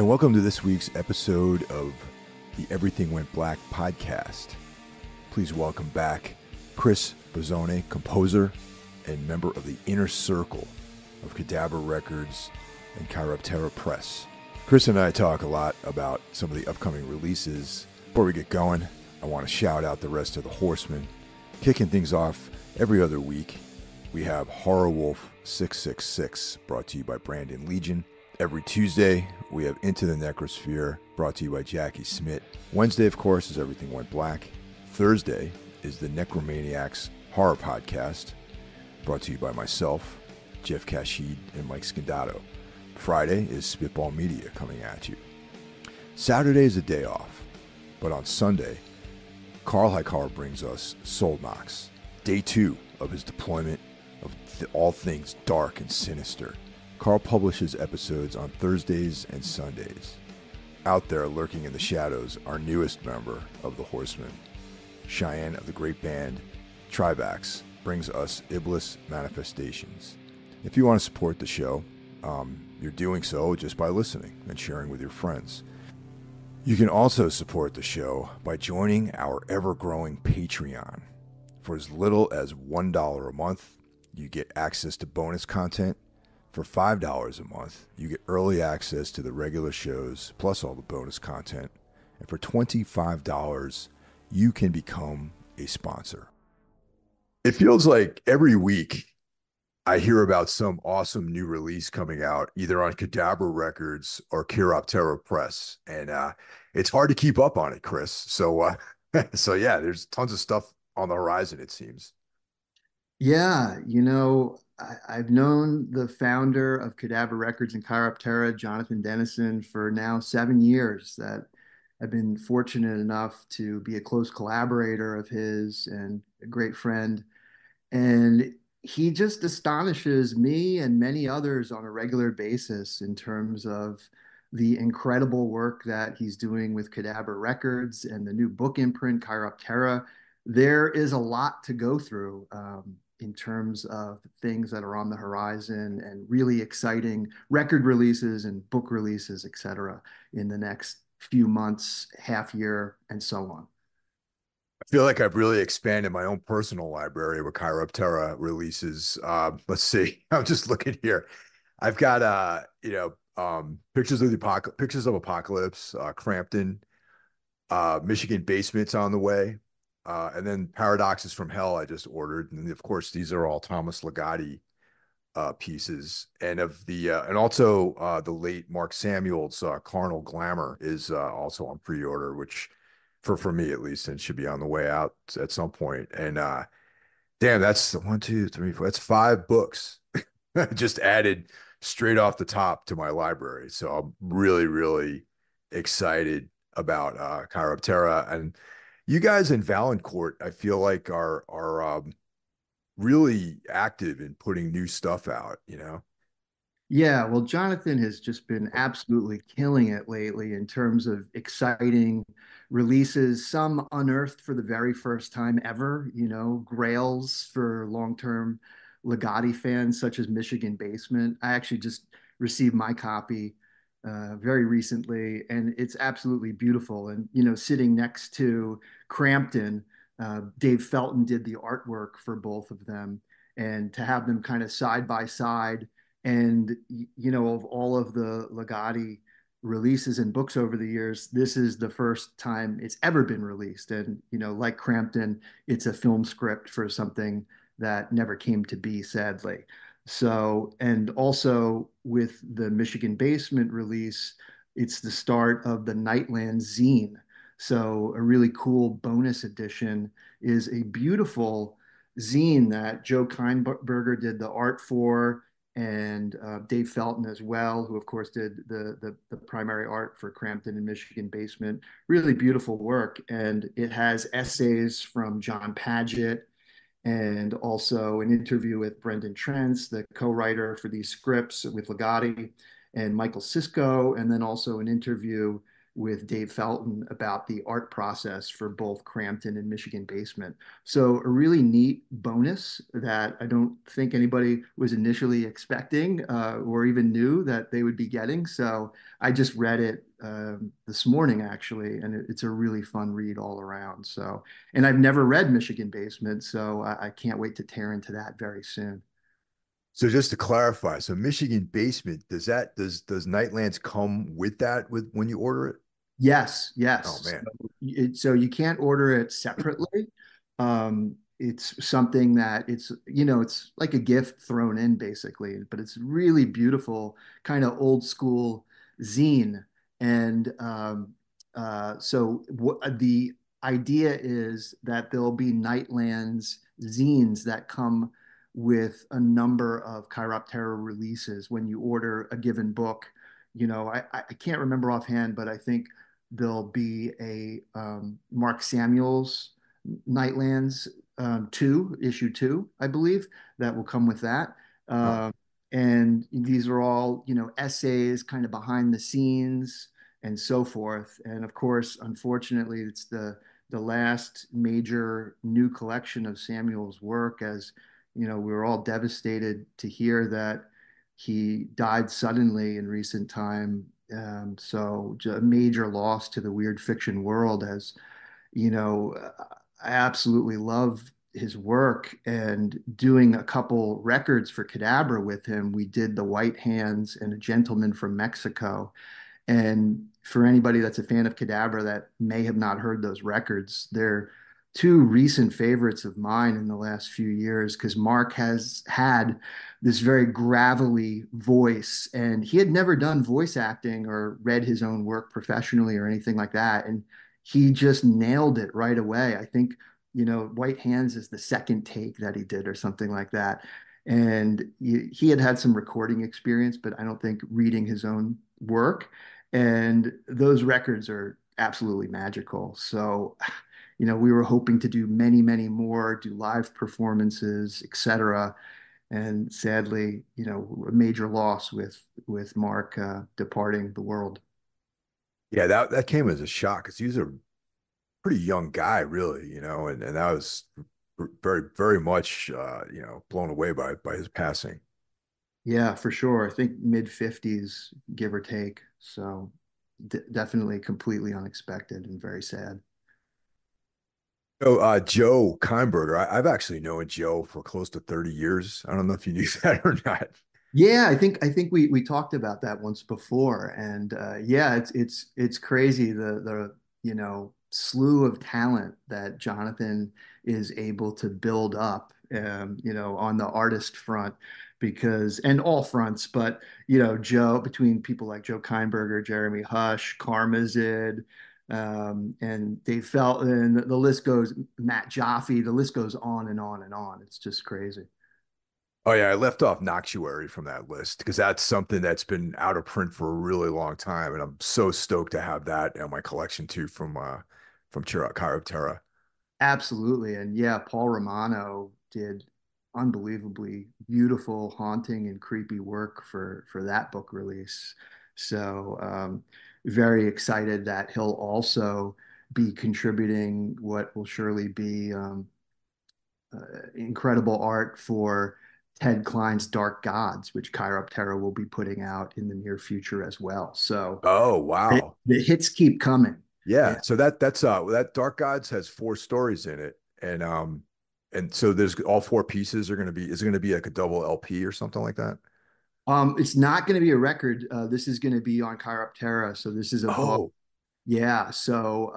welcome to this week's episode of the Everything Went Black podcast. Please welcome back Chris Bozzone, composer and member of the inner circle of Cadabra Records and Chiroptera Press. Chris and I talk a lot about some of the upcoming releases. Before we get going, I want to shout out the rest of the Horsemen. Kicking things off every other week, we have Horror Wolf 666, brought to you by Brandon Legion. Every Tuesday, we have Into the Necrosphere, brought to you by Jackie Smith. Wednesday, of course, is Everything Went Black. Thursday is the Necromaniacs Horror Podcast, brought to you by myself, Jeff Kashid, and Mike Scandato. Friday is Spitball Media coming at you. Saturday is a day off, but on Sunday, Carl Highcar brings us Soul Knocks, day 2 of his deployment of all things dark and sinister. Carl publishes episodes on Thursdays and Sundays. Out there lurking in the shadows, our newest member of the Horsemen, Cheyenne of the great band Trivax, brings us Iblis Manifestations. If you want to support the show, you're doing so just by listening and sharing with your friends. You can also support the show by joining our ever-growing Patreon. For as little as $1 a month, you get access to bonus content. For $5 a month, you get early access to the regular shows, plus all the bonus content. And for $25, you can become a sponsor. It feels like every week I hear about some awesome new release coming out, either on Cadabra Records or Chiroptera Press. And it's hard to keep up on it, Chris. So yeah, there's tons of stuff on the horizon, it seems. Yeah, I've known the founder of Cadabra Records and Chiroptera, Jonathan Dennison, for now 7 years. That I've been fortunate enough to be a close collaborator of his and a great friend. And he just astonishes me and many others on a regular basis in terms of the incredible work that he's doing with Cadabra Records and the new book imprint, Chiroptera. There is a lot to go through in terms of things that are on the horizon and really exciting record releases and book releases, et cetera, in the next few months, half year, and so on. I feel like I've really expanded my own personal library with Chiroptera releases. Let's see. I'm just looking here. I've got pictures of Apocalypse, Crampton, Michigan Basement's on the way. And then Paradoxes from Hell I just ordered. And of course, these are all Thomas Ligotti pieces. And also the late Mark Samuel's Carnal Glamour is also on pre-order, which for me at least, and should be on the way out at some point. And damn, that's 1, 2, 3, 4. That's 5 books just added straight off the top to my library. So I'm really, really excited about Chiroptera. And you guys in Valancourt, I feel like are really active in putting new stuff out. Yeah, well, Jonathan has just been absolutely killing it lately in terms of exciting releases, some unearthed for the very first time ever, grails for long-term Ligotti fans, such as Michigan Basement. I actually just received my copy very recently, and it's absolutely beautiful. And, sitting next to Crampton, Dave Felton did the artwork for both of them. And to have them kind of side by side, and of all of the Ligotti releases and books over the years, this is the first time it's ever been released. And like Crampton, it's a film script for something that never came to be, sadly. So, and also with the Michigan Basement release, it's the start of the Nightland zine. So a really cool bonus edition is a beautiful zine that Joe Kienberger did the art for, and Dave Felton as well, who of course did the primary art for Crampton and Michigan Basement. Really beautiful work, and it has essays from John Paget and also an interview with Brendan Trentz, the co-writer for these scripts with Ligotti, and Michael Sisko, and then also an interview with Dave Felton about the art process for both Crampton and Michigan Basement. So a really neat bonus that I don't think anybody was initially expecting or even knew that they would be getting. So I just read it this morning actually, and it's a really fun read all around. So, and I've never read Michigan Basement, so I can't wait to tear into that very soon. So just to clarify, so Michigan Basement, does Nightlands come with that with when you order it? Yes, Oh yes. man. So you can't order it separately. It's something that it's like a gift thrown in basically, but it's really beautiful, kind of old school zine. And so the idea is that there'll be Nightlands zines that come with a number of Chiroptera releases when you order a given book. I can't remember offhand, but I think there'll be a Mark Samuels Nightlands issue two, I believe, that will come with that. Huh. Um, and these are all, essays kind of behind the scenes and so forth. And of course, unfortunately, it's the last major new collection of Samuel's work. As we were all devastated to hear that he died suddenly in recent time. So a major loss to the weird fiction world. As you know, I absolutely love his work, and doing a couple records for Cadabra with him. We did The White Hands and A Gentleman from Mexico. And for anybody that's a fan of Cadabra that may have not heard those records, they're two recent favorites of mine in the last few years because Mark has had this very gravelly voice, and he had never done voice acting or read his own work professionally or anything like that. And he just nailed it right away. I think, White Hands is the second take that he did or something like that. And he had had some recording experience, but I don't think reading his own work. And those records are absolutely magical. So, we were hoping to do many, many more, do live performances, etc. And sadly, a major loss with Mark departing the world. Yeah, that came as a shock because he's a pretty young guy, really, and that was very, very much blown away by his passing. Yeah, for sure. I think mid 50s, give or take. So definitely completely unexpected and very sad. So Joe Kienberger, I've actually known Joe for close to 30 years. I don't know if you knew that or not. Yeah, I think we talked about that once before, and yeah, it's crazy the slew of talent that Jonathan is able to build up, on the artist front, because and all fronts, but Joe between people like Joe Kienberger, Jeremy Hush, Karmazid, and Dave Felton, the list goes, Matt Jaffe, the list goes on and on and on. It's just crazy. Oh yeah, I left off Noctuary from that list because that's something that's been out of print for a really long time, and I'm so stoked to have that in my collection too from Chiroptera. Absolutely. And yeah, Paul Romano did unbelievably beautiful, haunting, and creepy work for that book release. So very excited that he'll also be contributing what will surely be incredible art for Ted Klein's Dark Gods, which Chiroptera will be putting out in the near future as well. So Oh wow. the hits keep coming. And Yeah, so that Dark Gods has four stories in it, and so there's all four pieces are going to be is it going to be like a double LP or something like that? it's not going to be a record. This is going to be on Chiroptera. So this is a book. Oh, Yeah. So,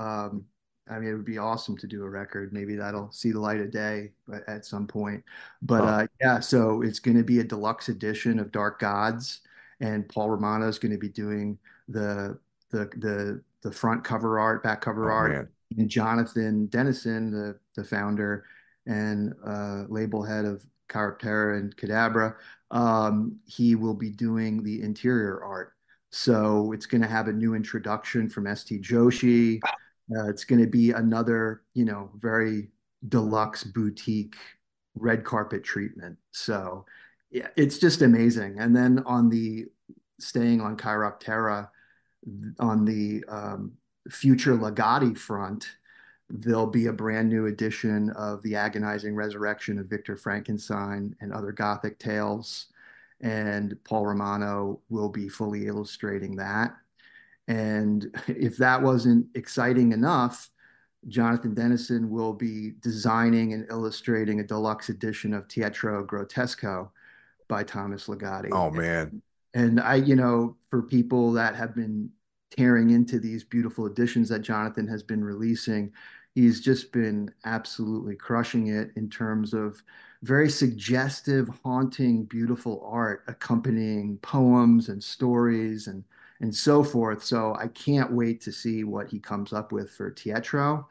I mean, it would be awesome to do a record. Maybe that'll see the light of day at some point. But huh. yeah, so it's going to be a deluxe edition of Dark Gods, and Paul Romano is going to be doing the the front cover art, back cover Oh art, man. and Jonathan Dennison, the founder and label head of Chiroptera and Cadabra, he will be doing the interior art. So it's going to have a new introduction from ST Joshi. It's going to be another, very deluxe boutique red carpet treatment. So yeah, it's just amazing. And then on the staying on Chiroptera, On the future Legati front, there'll be a brand new edition of The Agonizing Resurrection of Victor Frankenstein and Other Gothic Tales. And Paul Romano will be fully illustrating that. And if that wasn't exciting enough, Jonathan Dennison will be designing and illustrating a deluxe edition of Teatro Grotesco by Thomas Oh Ligotti. man. And for people that have been tearing into these beautiful editions that Jonathan has been releasing, he's just been absolutely crushing it in terms of very suggestive, haunting, beautiful art accompanying poems and stories and so forth. So I can't wait to see what he comes up with for Teatro.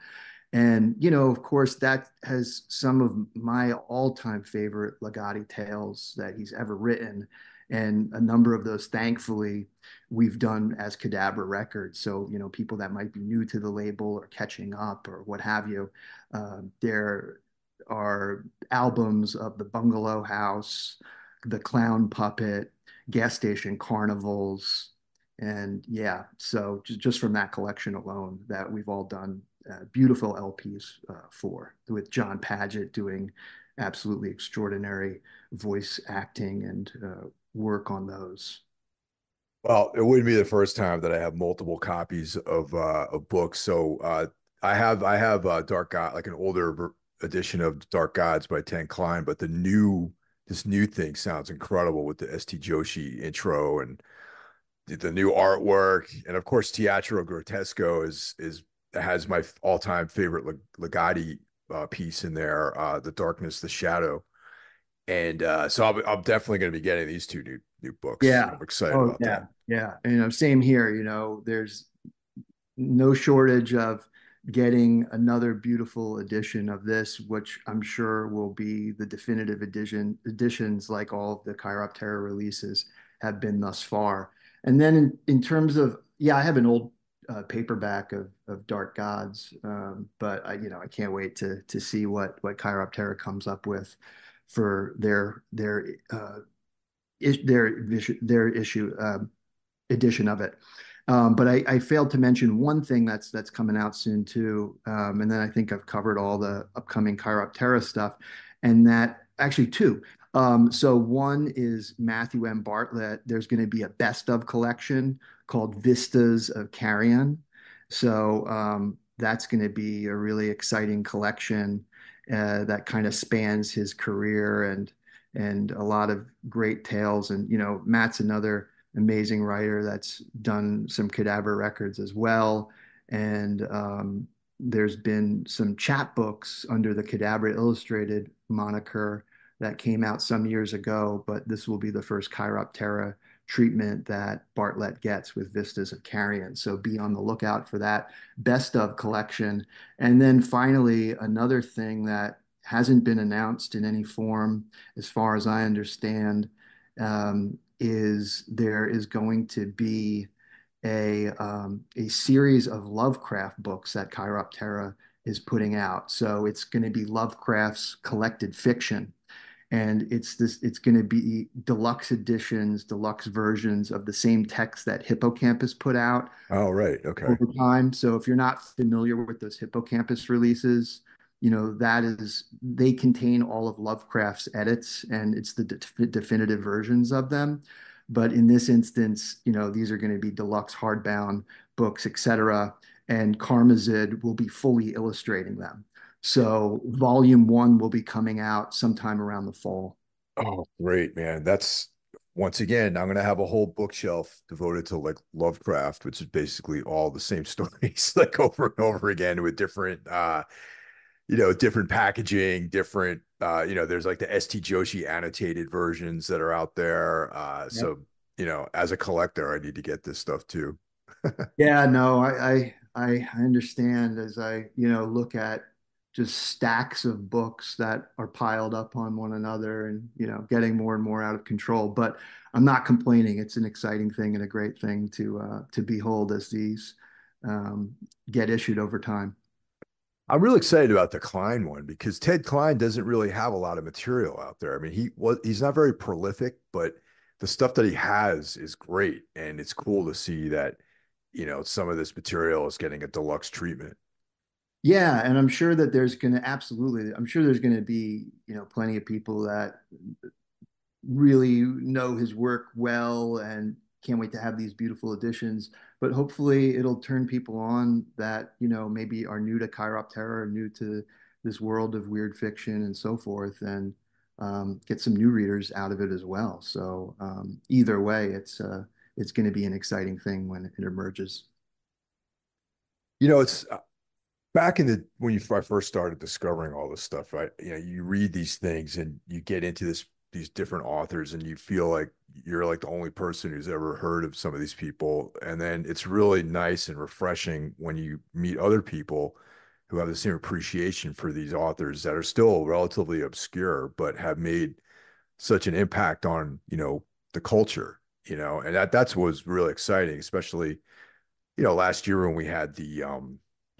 And, of course, that has some of my all-time favorite Ligotti tales that he's ever written. And a number of those, thankfully, we've done as Cadabra Records. So, people that might be new to the label or catching up or what have you, there are albums of The Bungalow House, The Clown Puppet, Gas Station Carnivals. And yeah, so just from that collection alone that we've all done beautiful LPs for, with John Paget doing absolutely extraordinary voice acting and work on those. Well, it wouldn't be the first time that I have multiple copies of books. So I have Dark God, like an older edition of Dark Gods by Ten Klein, but this new thing sounds incredible with the ST Joshi intro and the new artwork, and of course Teatro Grotesco is has my all-time favorite Ligotti piece in there, The Darkness, the Shadow. And so I'm definitely going to be getting these two new books. Yeah. I'm excited Oh, about that. yeah. Yeah. And same here, there's no shortage of getting another beautiful edition of this, which I'm sure will be the definitive editions like all of the Chiroptera releases have been thus far. And then in terms of, yeah, I have an old paperback of Dark Gods, but I can't wait to see what Chiroptera comes up with for their issue edition of it. But I failed to mention one thing that's coming out soon too, and then I think I've covered all the upcoming Chiroptera stuff, and that actually two. So one is Matthew M. Bartlett. There's going to be a best of collection called Vistas of Carrion. So that's going to be a really exciting collection that kind of spans his career and a lot of great tales. And Matt's another amazing writer that's done some Cadabra records as well. And there's been some chapbooks under the Cadabra Illustrated moniker that came out some years ago, but this will be the first Chiroptera treatment that Bartlett gets with Vistas of Carrion. So be on the lookout for that best of collection. And then finally, another thing that hasn't been announced in any form, as far as I understand, is there is going to be a series of Lovecraft books that Chiroptera is putting out. So it's going to be Lovecraft's collected fiction, and it's going to be deluxe editions, deluxe versions of the same text that Hippocampus put out Oh, right. Okay. over time. So if you're not familiar with those Hippocampus releases, that is, they contain all of Lovecraft's edits and it's the definitive versions of them. But in this instance, these are going to be deluxe hardbound books, etc. And Karmazid will be fully illustrating them. So volume one will be coming out sometime around the fall. Oh, great, man. That's once again, I'm gonna have a whole bookshelf devoted to like Lovecraft, which is basically all the same stories, like over and over again with different different packaging, different there's like the ST Joshi annotated versions that are out there. Yep. So, as a collector, I need to get this stuff too. Yeah, no, I understand as I, look at just stacks of books that are piled up on one another and, getting more and more out of control. But I'm not complaining. It's an exciting thing and a great thing to behold as these get issued over time. I'm really excited about the Klein one because Ted Klein doesn't really have a lot of material out there. I mean, he's not very prolific, but the stuff that he has is great, and it's cool to see that some of this material is getting a deluxe treatment. Yeah, and I'm sure that there's going to absolutely, I'm sure there's going to be, plenty of people that really know his work well and can't wait to have these beautiful additions. But hopefully it'll turn people on that, maybe are new to Chiroptera or new to this world of weird fiction and so forth, and get some new readers out of it as well. So either way, it's going to be an exciting thing when it emerges. It's back in the when I first started discovering all this stuff, right? You read these things and you get into these different authors and you feel like you're like the only person who's ever heard of some of these people. And then it's really nice and refreshing when you meet other people who have the same appreciation for these authors that are still relatively obscure, but have made such an impact on, the culture, and that's what was really exciting, especially last year when we had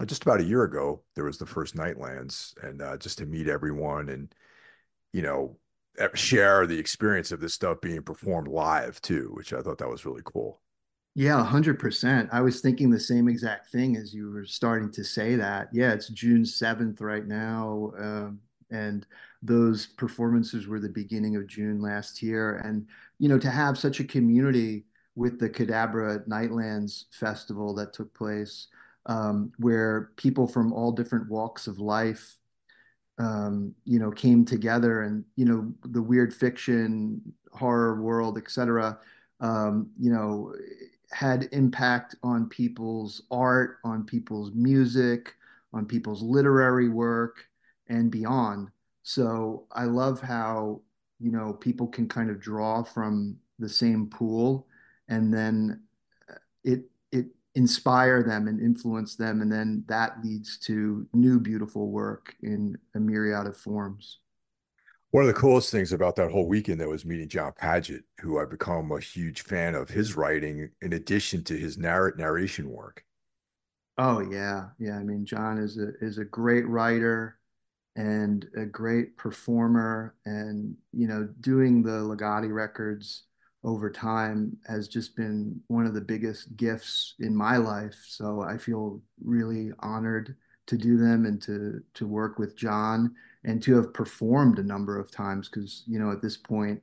just about a year ago, there was the first Nightlands, and just to meet everyone and, you know, share the experience of this stuff being performed live too, which I thought that was really cool. Yeah, 100%. I was thinking the same exact thing as you were starting to say that. Yeah, it's June 7th right now. And those performances were the beginning of June last year. And, to have such a community with the Cadabra Nightlands Festival that took place, where people from all different walks of life came together and, the weird fiction, horror world, etc., had impact on people's art, on people's music, on people's literary work, and beyond. So I love how, people can kind of draw from the same pool and then it inspire them and influence them, and then that leads to new beautiful work in a myriad of forms. One of the coolest things about that whole weekend, though, was meeting John Paget, who I've become a huge fan of his writing in addition to his narration work. Oh yeah, yeah. I mean, John is a great writer and a great performer, and doing the Legati records over time has just been one of the biggest gifts in my life. So I feel really honored to do them and to work with John and to have performed a number of times because at this point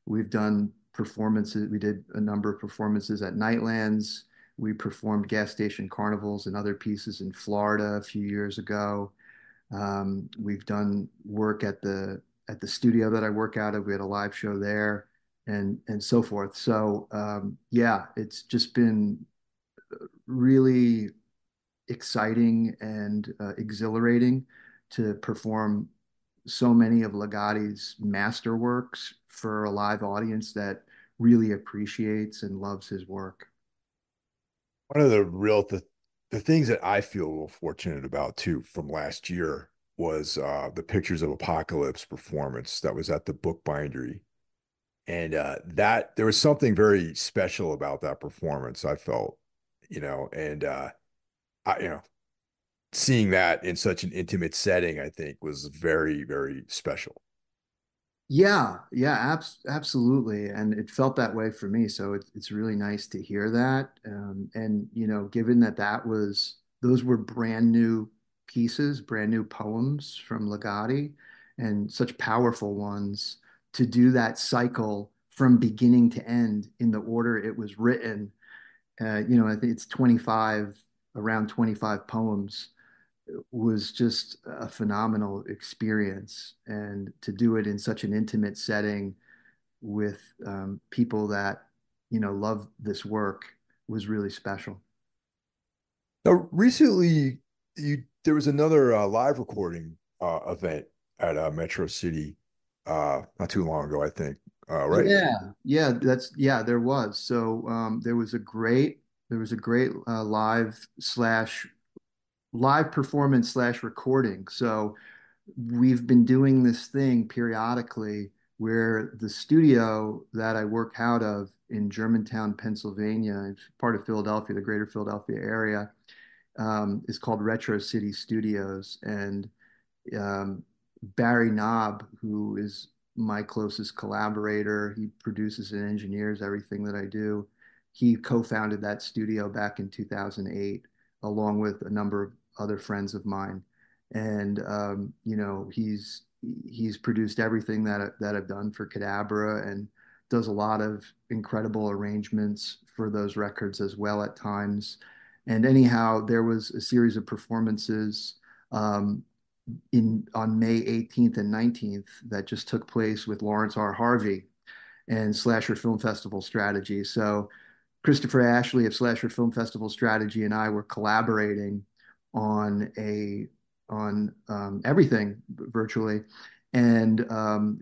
we've done performances. We did a number of performances at Nightlands. We performed gas station carnivals and other pieces in Florida a few years ago. We've done work at the studio that I work out of. We had a live show there, and so forth. So yeah, it's just been really exciting and exhilarating to perform so many of Legati's masterworks for a live audience that really appreciates and loves his work. One of the things that I feel a little fortunate about too from last year was the Pictures of Apocalypse performance that was at the Book Bindery. And that there was something very special about that performance, I felt, and I, seeing that in such an intimate setting, I think was very, very special. Yeah, yeah, absolutely. And it felt that way for me. So it's really nice to hear that. And, given that those were brand new pieces, brand new poems from Legati, and such powerful ones, to do that cycle from beginning to end in the order it was written. I think it's 25, around 25 poems, was just a phenomenal experience. And to do it in such an intimate setting with people that, love this work was really special. Now, recently, there was another live recording event at Metro City not too long ago, I think. Right? Yeah, there was. So there was a great live performance slash recording. So we've been doing this thing periodically where the studio that I work out of in Germantown, Pennsylvania, it's part of Philadelphia, the greater Philadelphia area, is called Retro City Studios. And Barry Knobb, who is my closest collaborator, he produces and engineers everything that I do. he co-founded that studio back in 2008, along with a number of other friends of mine. And he's produced everything that I've done for Cadabra, and does a lot of incredible arrangements for those records as well at times. And anyhow, there was a series of performances um, in on May 18th and 19th that just took place with Lawrence R. Harvey and Slasher Film Festival Strategy. So Christopher Ashley of Slasher Film Festival Strategy and I were collaborating on everything virtually, and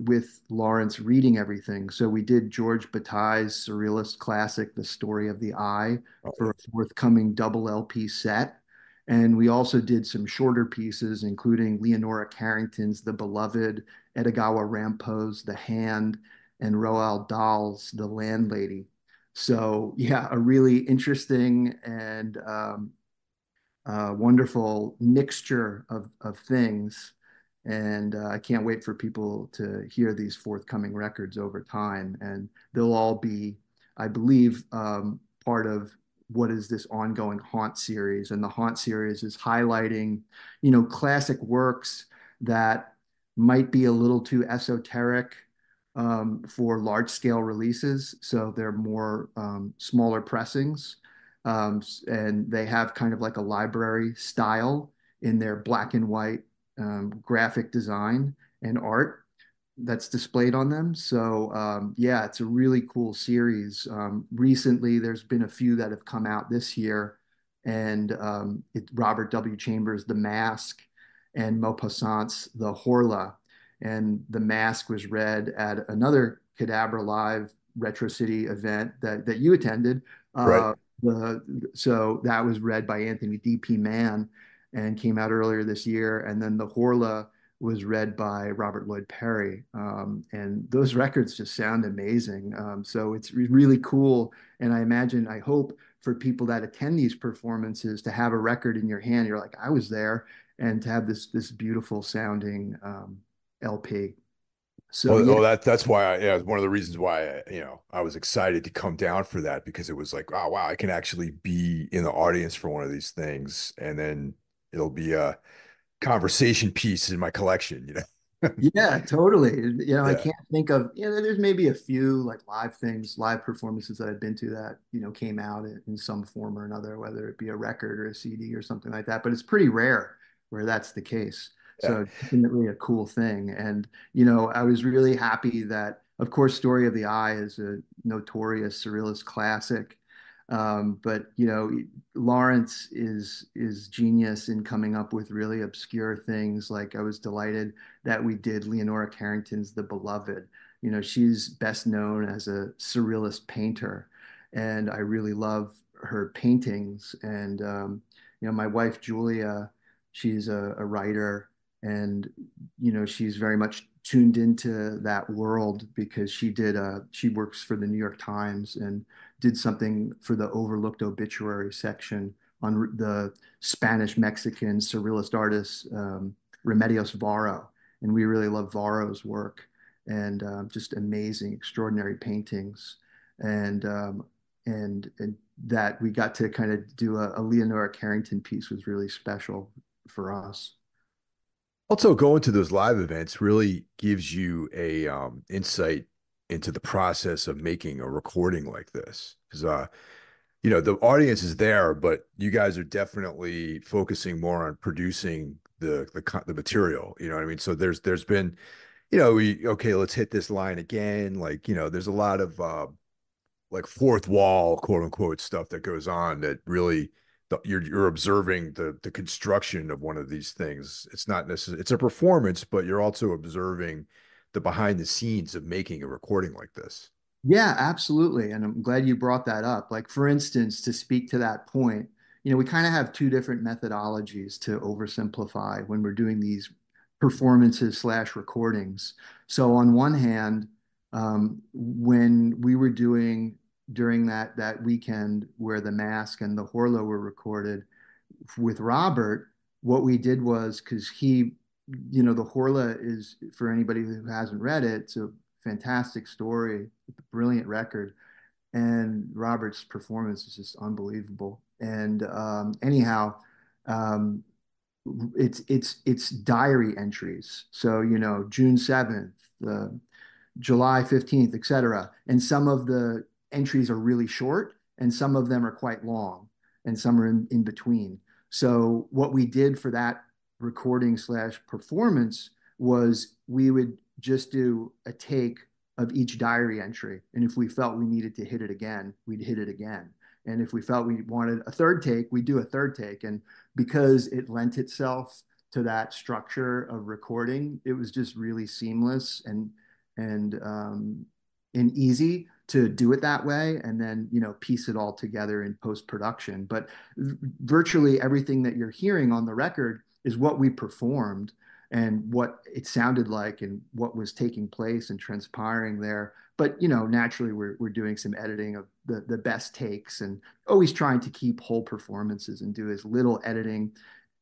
with Lawrence reading everything. So we did George Bataille's surrealist classic, The Story of the Eye, Oh, for a forthcoming double LP set. And we also did some shorter pieces, including Leonora Carrington's The Beloved, Edogawa Rampo's The Hand, and Roald Dahl's The Landlady. So yeah, a really interesting and wonderful mixture of things. And I can't wait for people to hear these forthcoming records over time. And they'll all be, I believe, part of what is this ongoing Haunt series. And the Haunt series is highlighting, classic works that might be a little too esoteric for large scale releases. So they're more smaller pressings. And they have kind of like a library style in their black and white graphic design and art that's displayed on them. So yeah, it's a really cool series. Recently, there's been a few that have come out this year, and Robert W. Chambers' The Mask and Maupassant's The Horla. And The Mask was read at another Cadabra Live Retro City event that you attended. right. So that was read by Anthony D.P. Mann and came out earlier this year. And then The Horla was read by Robert Lloyd Perry. And those records just sound amazing. So it's really cool. And I hope for people that attend these performances to have a record in your hand. You're like, I was there, and to have this beautiful sounding LP. So yeah, That's why yeah, one of the reasons why I was excited to come down for that because it was like, oh wow, I can actually be in the audience for one of these things, and then it'll be a conversation piece in my collection, yeah, totally. I Yeah, can't think of, there's maybe a few like live performances that I've been to that, came out in some form or another, whether it be a record or a CD or something like that. But it's pretty rare where that's the case. yeah. So definitely a cool thing. And, I was really happy that, of course, Story of the Eye is a notorious surrealist classic. But Lawrence is genius in coming up with really obscure things. Like I was delighted that we did Leonora Carrington's The Beloved. She's best known as a surrealist painter, and I really love her paintings. And my wife Julia, she's a writer, and she's very much tuned into that world because she works for the New York Times and did something for the overlooked obituary section on the Spanish Mexican surrealist artist Remedios Varo, and we really love Varo's work, and just amazing, extraordinary paintings, and that we got to kind of do a Leonora Carrington piece was really special for us. Also, going to those live events really gives you a insight into the process of making a recording like this. Because the audience is there, but you guys are definitely focusing more on producing the material. You know what I mean? So there's been, let's hit this line again. Like, there's a lot of like fourth wall, quote unquote, stuff that goes on that really you're observing the construction of one of these things. It's not necessarily it's a performance, but you're also observing the behind the scenes of making a recording like this. Yeah, absolutely. And I'm glad you brought that up. Like, for instance, to speak to that point, we kind of have two different methodologies to oversimplify when we're doing these performances slash recordings. So on one hand, when we were doing during that weekend where the Mask and the Horlo were recorded with Robert, what we did was because the Horla is, for anybody who hasn't read it, it's a fantastic story, brilliant record. and Robert's performance is just unbelievable. And anyhow, um, it's diary entries. So June 7th, July 15th, etc. And some of the entries are really short, and some of them are quite long, and some are in between. So what we did for that recording slash performance was we would just do a take of each diary entry. And if we felt we needed to hit it again, we'd hit it again. And if we felt we wanted a third take, we'd do a third take. And because it lent itself to that structure of recording, it was just really seamless and and easy to do it that way, and then piece it all together in post production. But virtually everything that you're hearing on the record is what we performed and what it sounded like and what was taking place and transpiring there. But naturally, we're doing some editing of the best takes, and always trying to keep whole performances and do as little editing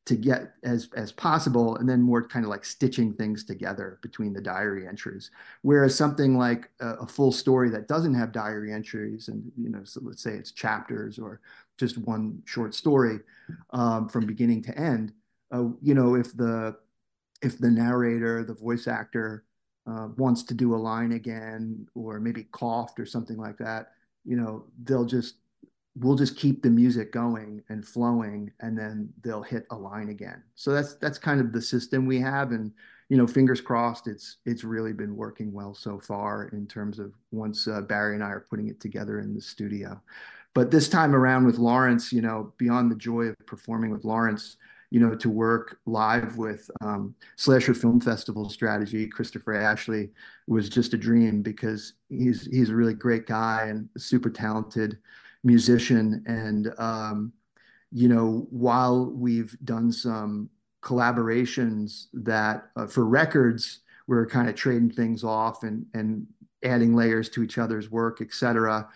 to get as possible, and then more kind of like stitching things together between the diary entries. Whereas something like a full story that doesn't have diary entries, and so let's say it's chapters or just one short story from beginning to end, if the narrator, the voice actor, wants to do a line again, or maybe coughed or something like that, we'll just keep the music going and flowing, and then they'll hit a line again. So that's kind of the system we have, and fingers crossed, it's really been working well so far in terms of once Barry and I are putting it together in the studio. But this time around with Lawrence, beyond the joy of performing with Lawrence, to work live with Slasher Film Festival strategy, Christopher Ashley, was just a dream, because he's a really great guy and a super talented musician. And while we've done some collaborations that for records, we're kind of trading things off and adding layers to each other's work, etc.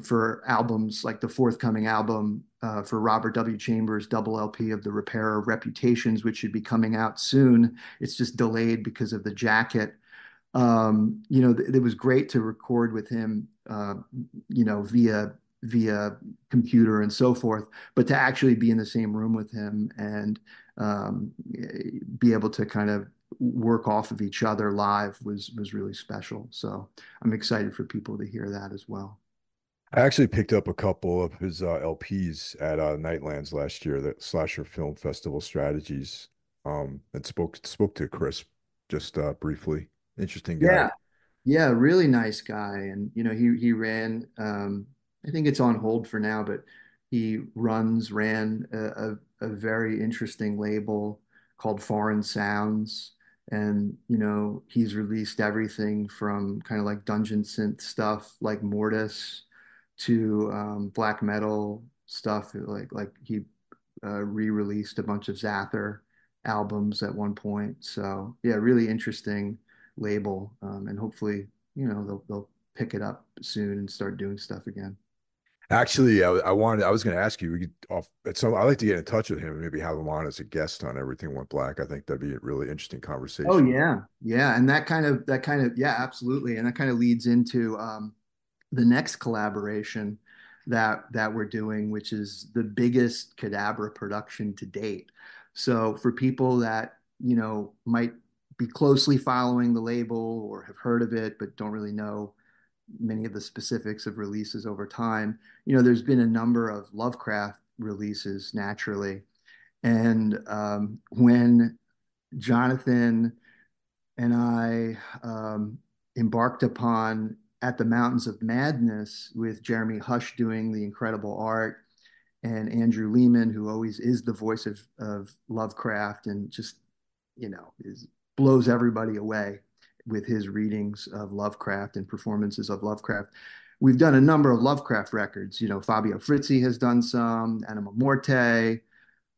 For albums like the forthcoming album for Robert W. Chambers' double LP of The Repair of Reputations, which should be coming out soon. It's just delayed because of the jacket. It was great to record with him, via computer and so forth, but to actually be in the same room with him and be able to kind of work off of each other live was really special. So I'm excited for people to hear that as well. I actually picked up a couple of his LPs at Nightlands last year, the Slasher Film Festival Strategies. And spoke to Chris just briefly. Interesting guy. Yeah, yeah, really nice guy. And he ran I think it's on hold for now, but he ran a very interesting label called Foreign Sounds. And he's released everything from kind of like dungeon synth stuff like Mortis to black metal stuff. Like he re-released a bunch of Zather albums at one point. So yeah, really interesting label, and hopefully they'll pick it up soon and start doing stuff again. Actually, I was going to ask you, we could off at some, I'd like to get in touch with him and maybe have him on as a guest on Everything Went Black. I think that'd be a really interesting Oh conversation. yeah, yeah, and that kind of yeah, absolutely, and that kind of leads into the next collaboration that we're doing, which is the biggest Cadabra production to date. So for people that might be closely following the label or have heard of it but don't really know many of the specifics of releases over time, there's been a number of Lovecraft releases naturally, and when Jonathan and I embarked upon At the Mountains of Madness with Jeremy Hush doing the incredible art, and Andrew Lehman, who always is the voice of Lovecraft and just, blows everybody away with his readings of Lovecraft and performances of Lovecraft. We've done a number of Lovecraft records. Fabio Frizzi has done some, Anima Morte.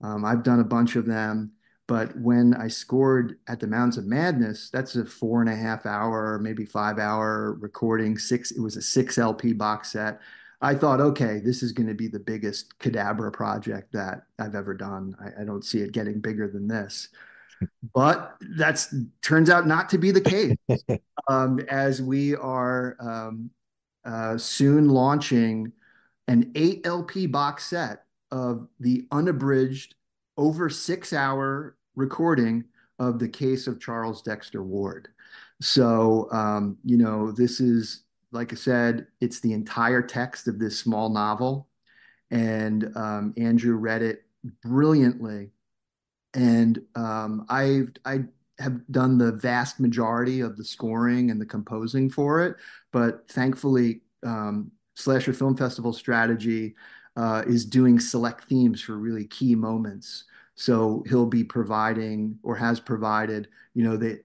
I've done a bunch of them. But when I scored At the Mountains of Madness, that's a 4.5 hour, maybe 5 hour recording. It was a 6 LP box set. I thought, okay, this is going to be the biggest Cadabra project that I've ever done. I don't see it getting bigger than this. But that's turns out not to be the case. As we are soon launching an 8 LP box set of the unabridged, over 6 hour recording of the case of Charles Dexter Ward. So, this is, like I said, it's the entire text of this small novel. And Andrew read it brilliantly. And I have done the vast majority of the scoring and the composing for it, but thankfully, Slasher Film Festival Strategy is doing select themes for really key moments. So he'll be providing, or has provided, the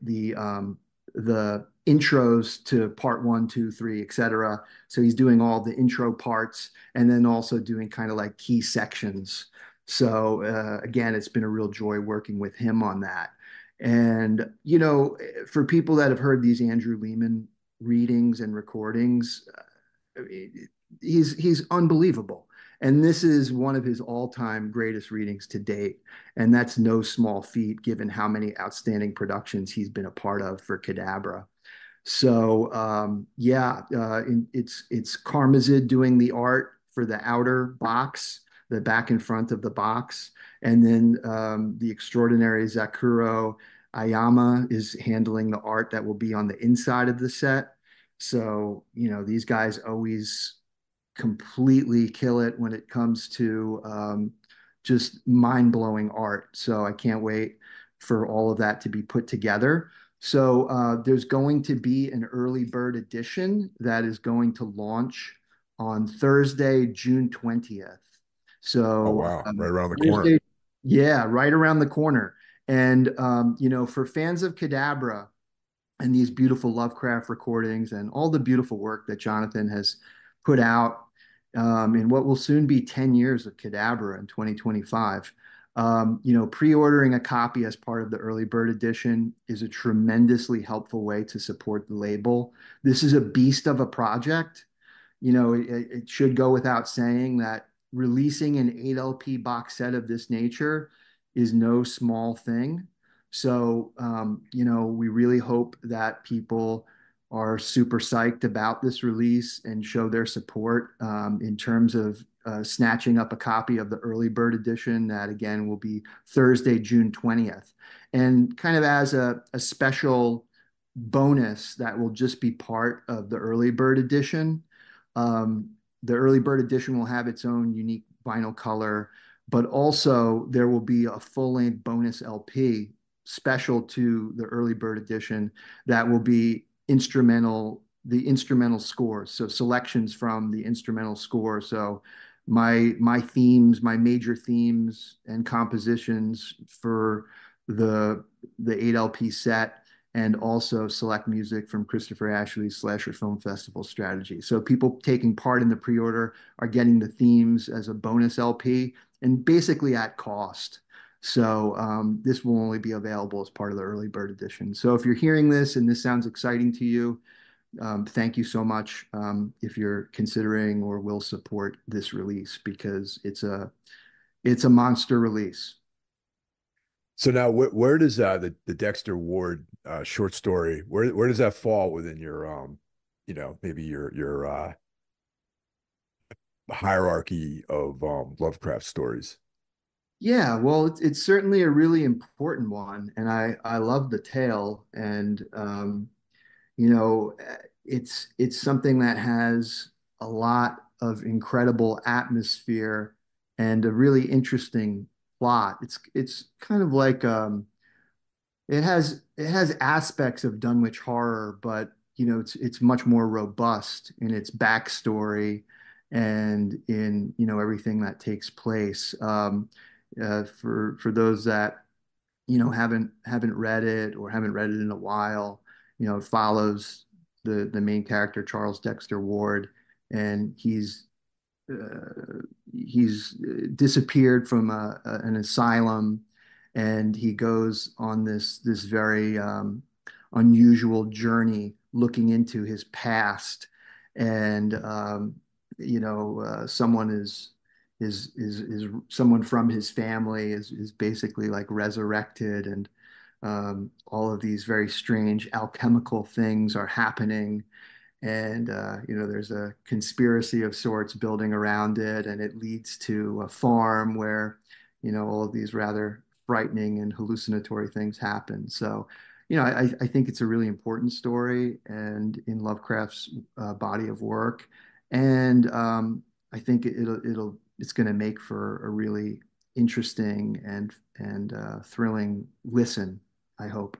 intros to part one, two, three, etc. So he's doing all the intro parts, and then also doing kind of like key sections. So again, it's been a real joy working with him on that. And for people that have heard these Andrew Lehman readings and recordings, he's unbelievable. And this is one of his all-time greatest readings to date. And that's no small feat given how many outstanding productions he's been a part of for Cadabra. So yeah, it's Karmazid doing the art for the outer box, the back and front of the box, and then the extraordinary Zakuro Ayama is handling the art that will be on the inside of the set. So these guys always completely kill it when it comes to just mind-blowing art. So I can't wait for all of that to be put together. So there's going to be an early bird edition that is going to launch on Thursday, June 20th. Oh So wow, right around the corner. Thursday, yeah, right around the corner. And for fans of Cadabra and these beautiful Lovecraft recordings and all the beautiful work that Jonathan has put out in what will soon be 10 years of Cadabra in 2025. Pre-ordering a copy as part of the early bird edition is a tremendously helpful way to support the label. This is a beast of a project. It should go without saying that releasing an 8 LP box set of this nature is no small thing. So, we really hope that people are super psyched about this release and show their support in terms of snatching up a copy of the early bird edition that, again, will be Thursday, June 20th. And kind of as a special bonus that will just be part of the early bird edition. Um, the early bird edition will have its own unique vinyl color, but also there will be a full length bonus LP special to the early bird edition that will be the instrumental scores. So selections from the instrumental score. So my themes, my major themes and compositions for the 8 LP set, and also select music from Christopher Ashley's Slasher Film Festival Strategy. So people taking part in the pre-order are getting the themes as a bonus LP and basically at cost. So this will only be available as part of the early bird edition. So if you're hearing this and this sounds exciting to you, thank you so much if you're considering or will support this release, because it's a monster release. So now, where does the Dexter Ward short story, where does that fall within your maybe your hierarchy of Lovecraft stories? Yeah, well, it's certainly a really important one, and I love the tale, and you know, it's something that has a lot of incredible atmosphere and a really interesting plot. It's kind of like it has aspects of Dunwich horror, but it's much more robust in its backstory and in everything that takes place. For those that haven't read it or haven't read it in a while, it follows the main character Charles Dexter Ward, and he's disappeared from an asylum, and he goes on this very unusual journey looking into his past, and someone is someone from his family is basically like resurrected, and all of these very strange alchemical things are happening, and there's a conspiracy of sorts building around it, and it leads to a farm where all of these rather frightening and hallucinatory things happen. So I think it's a really important story and in Lovecraft's body of work, and I think it's going to make for a really interesting and thrilling listen, I hope.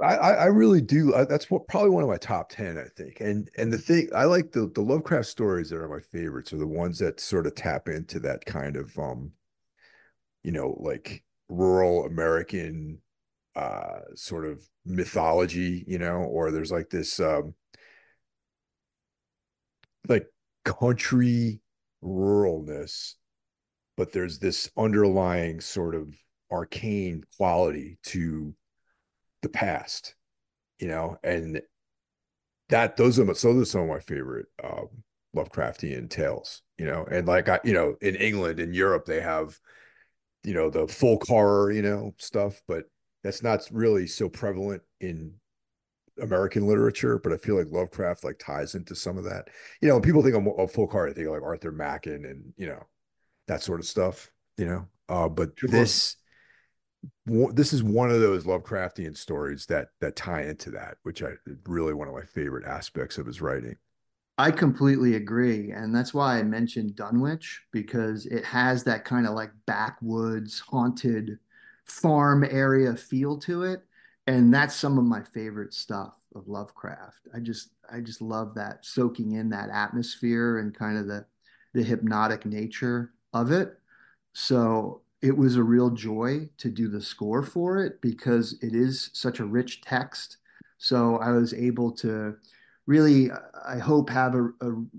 I really do. That's what probably one of my top 10, I think. And the thing I like the Lovecraft stories that are my favorites are the ones that sort of tap into that kind of like rural American sort of mythology, or there's like this like country ruralness, but there's this underlying sort of arcane quality to the past, and that those are some of my favorite Lovecraftian tales, and like in England and Europe they have, the folk horror, stuff, but that's not really so prevalent in American literature, but I feel like Lovecraft like ties into some of that. When people think of folk horror, they think of like Arthur Machen and that sort of stuff, but Sure. this is one of those Lovecraftian stories that tie into that, which I really one of my favorite aspects of his writing. I completely agree. And that's why I mentioned Dunwich, because it has that kind of like backwoods, haunted farm area feel to it. And that's some of my favorite stuff of Lovecraft. I just love that soaking in that atmosphere and kind of the hypnotic nature of it. So it was a real joy to do the score for it because it is such a rich text. So I was able to really, I hope, have a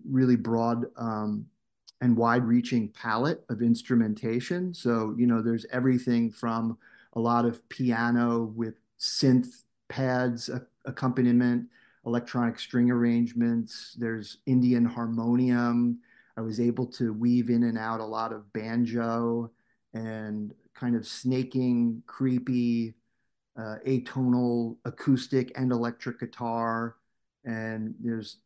really broad and wide-reaching palette of instrumentation. So, there's everything from a lot of piano with synth pads, accompaniment, electronic string arrangements. There's Indian harmonium. I was able to weave in and out a lot of banjo and kind of snaking, creepy, atonal acoustic and electric guitar. And there's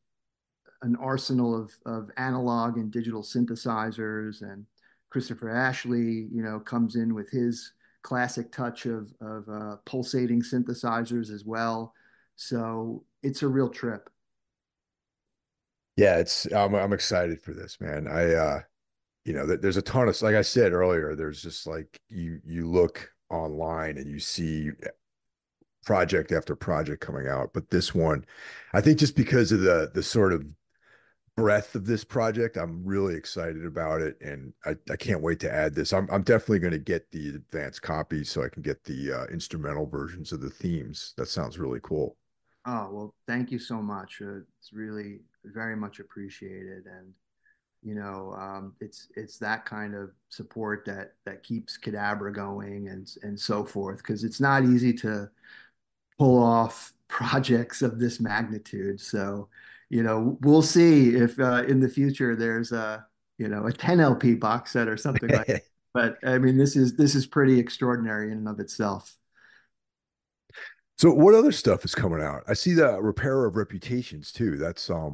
an arsenal of analog and digital synthesizers. And Christopher Ashley, comes in with his classic touch of pulsating synthesizers as well. So it's a real trip. Yeah, I'm excited for this, man. There's a ton of, like I said earlier, there's just like you look online and you see project after project coming out, but this one, I think just because of the sort of breadth of this project, I'm really excited about it, and I can't wait to add this. I'm definitely going to get the advanced copy so I can get the instrumental versions of the themes. That sounds really cool. Oh, well, thank you so much. It's really very much appreciated. And it's that kind of support that keeps Cadabra going and so forth, because it's not easy to pull off projects of this magnitude. So, we'll see if in the future there's a 10 LP box set or something like that. But I mean, this is pretty extraordinary in and of itself. So what other stuff is coming out? I see the Repair of Reputations too. That's I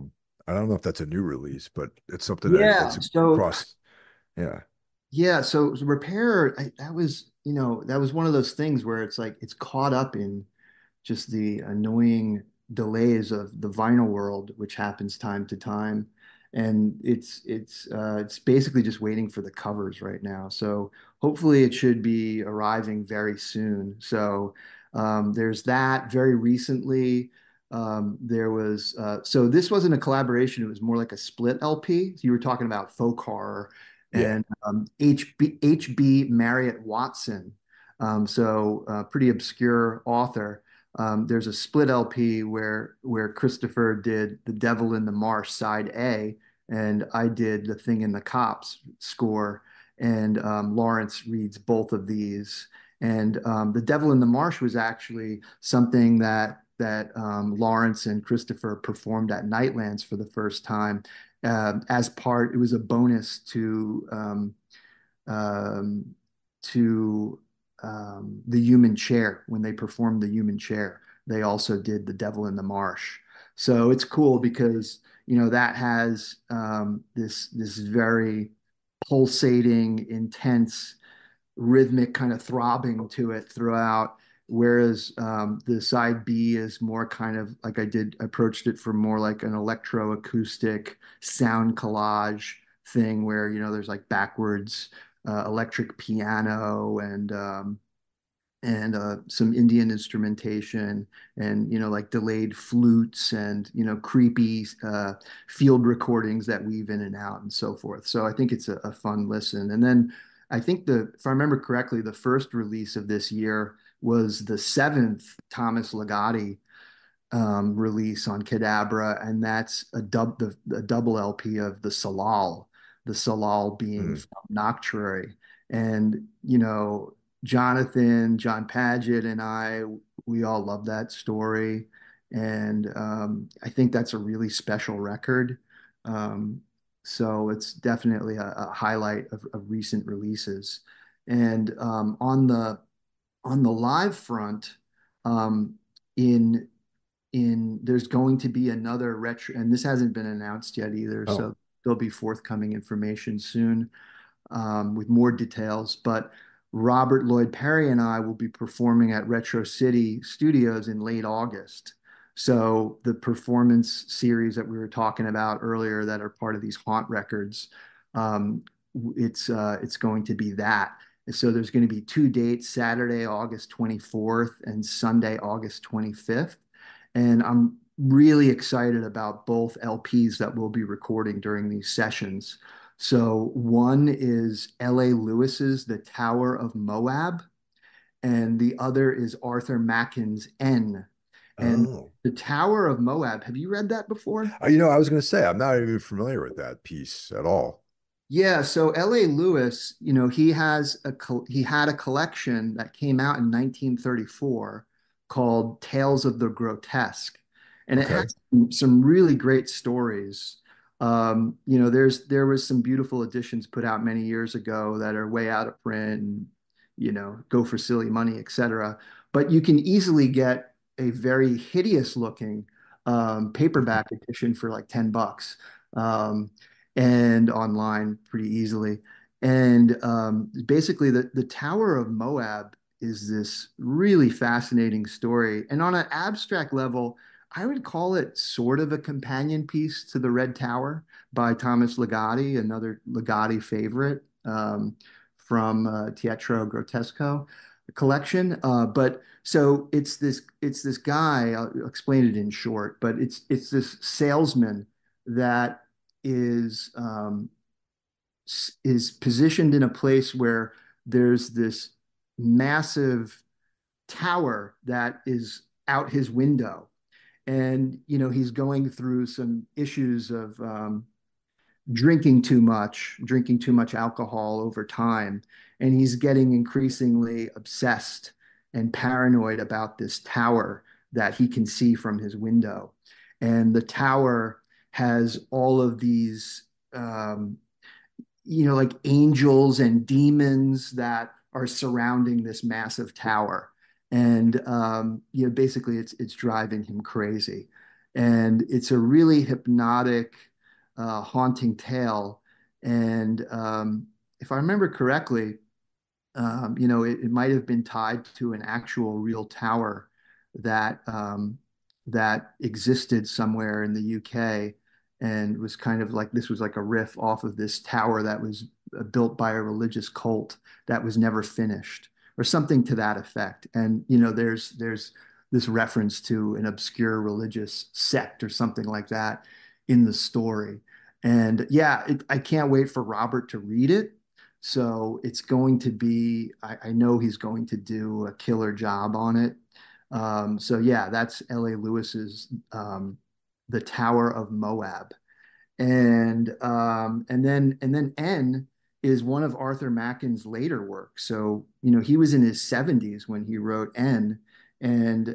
don't know if that's a new release, but it's something that's Yeah. So across. Yeah. yeah, so repair, that was one of those things where it's like it's caught up in just the annoying delays of the vinyl world, which happens time to time. And it's basically just waiting for the covers right now. So hopefully it should be arriving very soon. So there's that. Very recently, there was so this wasn't a collaboration, it was more like a split LP. So you were talking about folk horror Yeah. and HB Marriott Watson. So pretty obscure author. There's a split LP where Christopher did The Devil in the Marsh side A, and I did The Thing in the Cops score, and Lawrence reads both of these. And The Devil in the Marsh was actually something that Lawrence and Christopher performed at Nightlands for the first time as part. It was a bonus um, to the Human Chair when they performed the Human Chair. They also did The Devil in the Marsh. So it's cool because that has this very pulsating, intense, rhythmic kind of throbbing to it throughout. Whereas the side B is more kind of like approached it from more like an electroacoustic sound collage thing where, there's like backwards electric piano and some Indian instrumentation and like delayed flutes and creepy field recordings that weave in and out and so forth. So I think it's a fun listen. And then I think if I remember correctly, the first release of this year was the seventh Thomas Ligotti release on Cadabra, and that's a double LP of the Salal being Mm. from Nocturary. And, John Paget, and we all love that story. And I think that's a really special record. Um, so it's definitely a highlight of recent releases. And on the live front, um, in there's going to be another retro, and this hasn't been announced yet either, Oh, so there'll be forthcoming information soon with more details. But Robert Lloyd Perry and I will be performing at Retro City Studios in late August. So the performance series that we were talking about earlier that are part of these haunt records, um, it's going to be that. And so there's going to be two dates, Saturday, August 24th and Sunday, August 25th. And I'm really excited about both LPs that we'll be recording during these sessions. So one is L.A. Lewis's The Tower of Moab, and the other is Arthur Machen's N. And oh. The Tower of Moab, have you read that before? I was going to say, I'm not even familiar with that piece at all. Yeah, so L.A. Lewis, he had a collection that came out in 1934 called Tales of the Grotesque, and it Okay. has some really great stories. There was some beautiful editions put out many years ago that are way out of print and go for silly money, etc. But you can easily get a very hideous looking paperback edition for like $10. Um, and online pretty easily. And basically, the Tower of Moab is this really fascinating story. And on an abstract level, I would call it sort of a companion piece to The Red Tower by Thomas Ligotti, another Ligotti favorite from Teatro Grotesco collection. But so it's this guy. I'll explain it in short, but it's this salesman that is is positioned in a place where there's this massive tower that is out his window, and he's going through some issues of drinking too much alcohol over time, and he's getting increasingly obsessed and paranoid about this tower that he can see from his window. And the tower has all of these um, like angels and demons that are surrounding this massive tower. And basically it's driving him crazy. And it's a really hypnotic, haunting tale. And if I remember correctly, it might have been tied to an actual real tower that existed somewhere in the UK and was kind of like this was like a riff off of this tower that was built by a religious cult that was never finished or something to that effect. And there's this reference to an obscure religious sect or something like that in the story. And yeah, I can't wait for Robert to read it. So it's going to be, I know he's going to do a killer job on it. So yeah, that's L.A. Lewis's The Tower of Moab. And then N is one of Arthur Machen's later works. So, he was in his 70s when he wrote N. And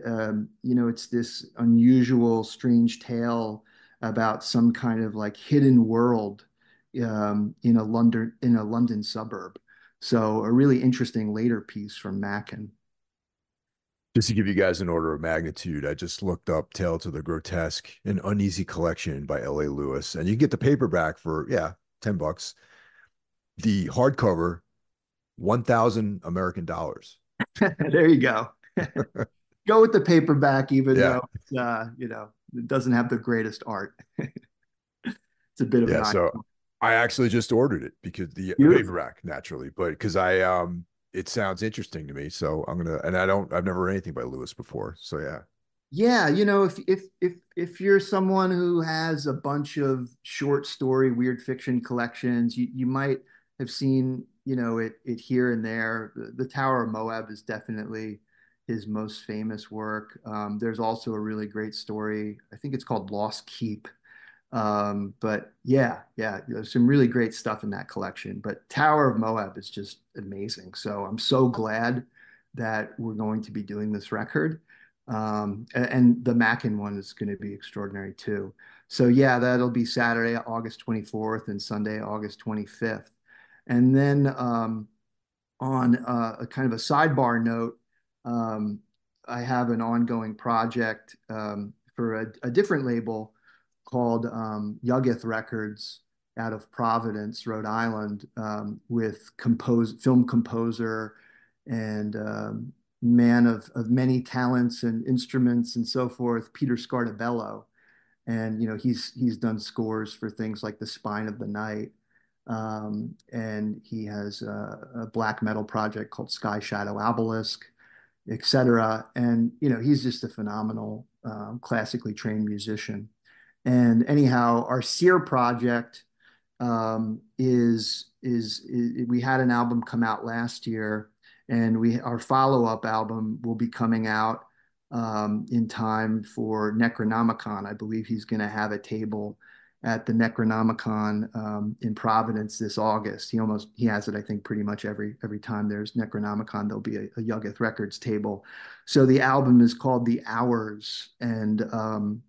it's this unusual, strange tale about some kind of like hidden world in a London suburb. So a really interesting later piece from Machen. Just to give you guys an order of magnitude, I just looked up Tale to the Grotesque, an uneasy collection by L.A. Lewis, and you can get the paperback for, yeah, $10. The hardcover, 1,000 American dollars. There you go. Go with the paperback, even Yeah. though it doesn't have the greatest art. It's a bit of an Yeah. eye. So I actually just ordered it because the Beautiful. paperback naturally, but because it sounds interesting to me. So I'm gonna, and I've never read anything by Lewis before. So yeah. Yeah, if you're someone who has a bunch of short story, weird fiction collections, you might have seen, it here and there. The Tower of Moab is definitely his most famous work. There's also a really great story. I think it's called Lost Keep. But yeah, there's some really great stuff in that collection. But Tower of Moab is just amazing. So I'm so glad that we're going to be doing this record. And the Mackin one is going to be extraordinary too. So yeah, that'll be Saturday, August 24th and Sunday, August 25th. And then on a kind of a sidebar note, um, I have an ongoing project for a different label called Yuggeth Records out of Providence, Rhode Island, with film composer and man of many talents and instruments and so forth, Peter Scartabello. And he's done scores for things like The Spine of the Night. And he has a black metal project called Sky Shadow Obelisk, etc. And he's just a phenomenal classically trained musician. And anyhow, our Sear project is we had an album come out last year, and our follow-up album will be coming out in time for Necronomicon. I believe he's going to have a table at the Necronomicon in Providence this August. He has it, I think, pretty much every time there's Necronomicon, there'll be a Yuggeth Records table. So the album is called The Hours, and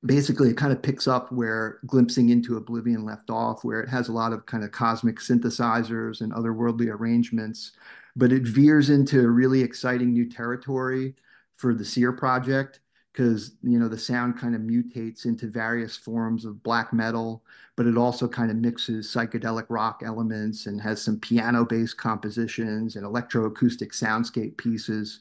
basically it kind of picks up where Glimpsing into Oblivion left off, where it has a lot of kind of cosmic synthesizers and otherworldly arrangements, but it veers into a really exciting new territory for the Sear project, because the sound kind of mutates into various forms of black metal, but it also kind of mixes psychedelic rock elements and has some piano-based compositions and electroacoustic soundscape pieces.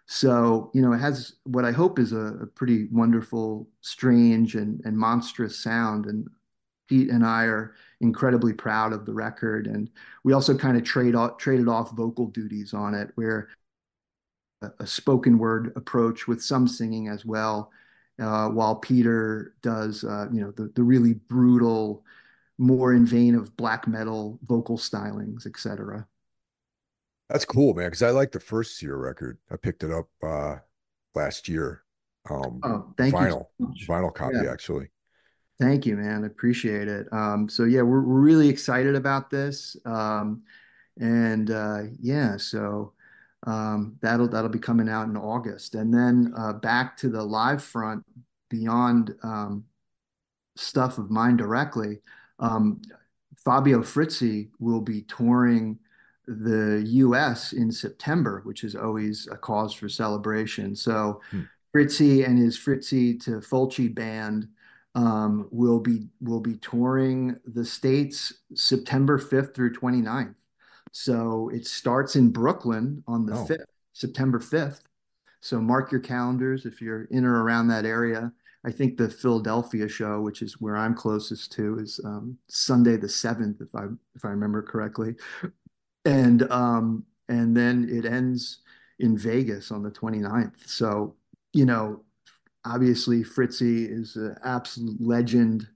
So, it has what I hope is a pretty wonderful, strange, and monstrous sound. And Pete and I are incredibly proud of the record. And we also kind of traded off vocal duties on it, where a spoken word approach with some singing as well, while Peter does, the really brutal, more in vein of black metal vocal stylings, etc. That's cool, man. Because I like the first Sear record. I picked it up last year. Oh, thank you so Vinyl, much. vinyl Yeah. copy actually. Thank you, man. I appreciate it. So yeah, we're really excited about this. And yeah, so that'll be coming out in August. And then back to the live front beyond stuff of mine directly. Um, Fabio Frizzi will be touring the US in September, which is always a cause for celebration. So Hmm. Fritzy and his Fritzy to Fulci band will be touring the States September 5th through 29th. So it starts in Brooklyn on the Oh, 5th, September 5th. So mark your calendars if you're in or around that area. I think the Philadelphia show, which is where I'm closest to, is Sunday the 7th, if I remember correctly. And then it ends in Vegas on the 29th. So, you know, obviously Fritzy is an absolute legend,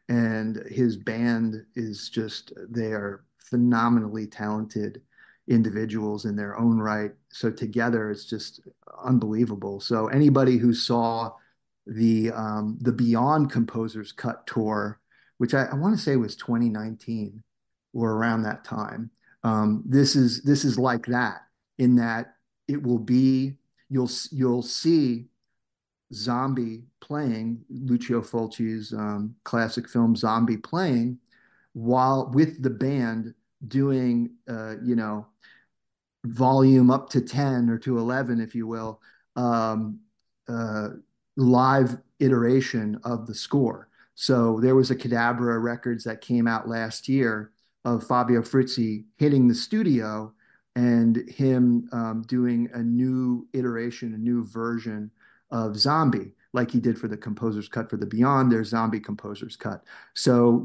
and his band is just, they are phenomenally talented individuals in their own right. So together it's just unbelievable. So anybody who saw the Beyond Composers Cut tour, which I want to say was 2019 or around that time, this is like that, in that it will be, you'll see Zombie playing, Lucio Fulci's classic film Zombie playing, while with the band doing volume up to 10 or to 11, if you will, um, uh, live iteration of the score. So there was a Cadabra Records that came out last year of Fabio Frizzi hitting the studio and him doing a new iteration, a new version of Zombie, like he did for the composer's cut for the Beyond. There's Zombie composer's cut. So,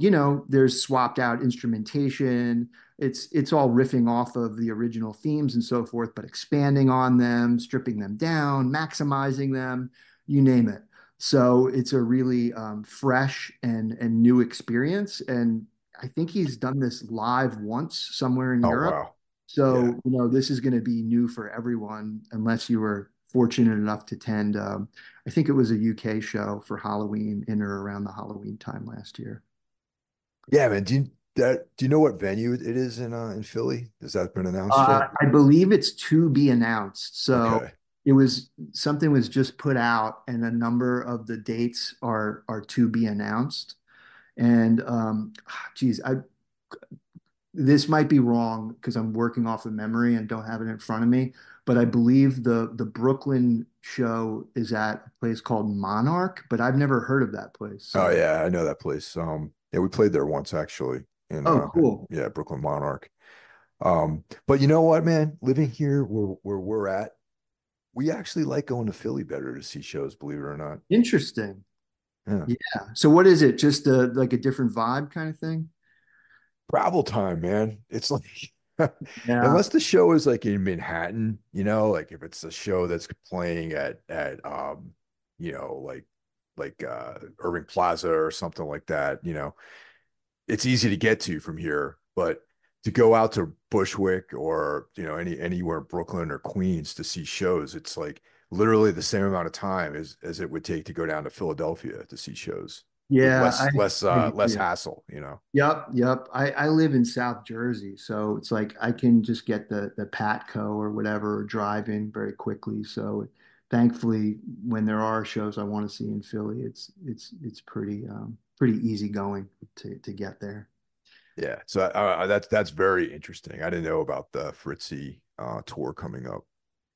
there's swapped out instrumentation. It's all riffing off of the original themes and so forth, but expanding on them, stripping them down, maximizing them, you name it. So it's a really fresh and new experience. And I think he's done this live once somewhere in Oh Europe. wow. Yeah. So, this is going to be new for everyone, unless you were fortunate enough to attend. I think it was a UK show for Halloween in or around the Halloween time last year. Yeah, man. Do you know what venue it is in Philly? Has that been announced yet? I believe it's to be announced. So Okay. it was something was just put out, and a number of the dates are to be announced. And geez, this might be wrong because I'm working off of memory and don't have it in front of me, but I believe the Brooklyn show is at a place called Monarch, but I've never heard of that place. Oh So, yeah, I know that place. Yeah, we played there once actually oh, cool. yeah, Brooklyn Monarch. But you know what, man? Living here where we're at, we actually like going to Philly better to see shows, believe it or not. Interesting. Yeah. Yeah. So what is it? Just like a different vibe kind of thing? Travel time, man. It's like Yeah. unless the show is like in Manhattan, like if it's a show that's playing at like Irving Plaza or something like that, it's easy to get to from here. But to go out to Bushwick or anywhere in Brooklyn or Queens to see shows, it's like literally the same amount of time as it would take to go down to Philadelphia to see shows with Yeah, I hear less you. hassle. Yep, yep. I live in South Jersey, so it's like I can just get the Patco or whatever, or drive in very quickly. So thankfully, when there are shows I want to see in Philly, it's pretty easy going to get there. Yeah, so that's very interesting. I didn't know about the Fritzy tour coming up.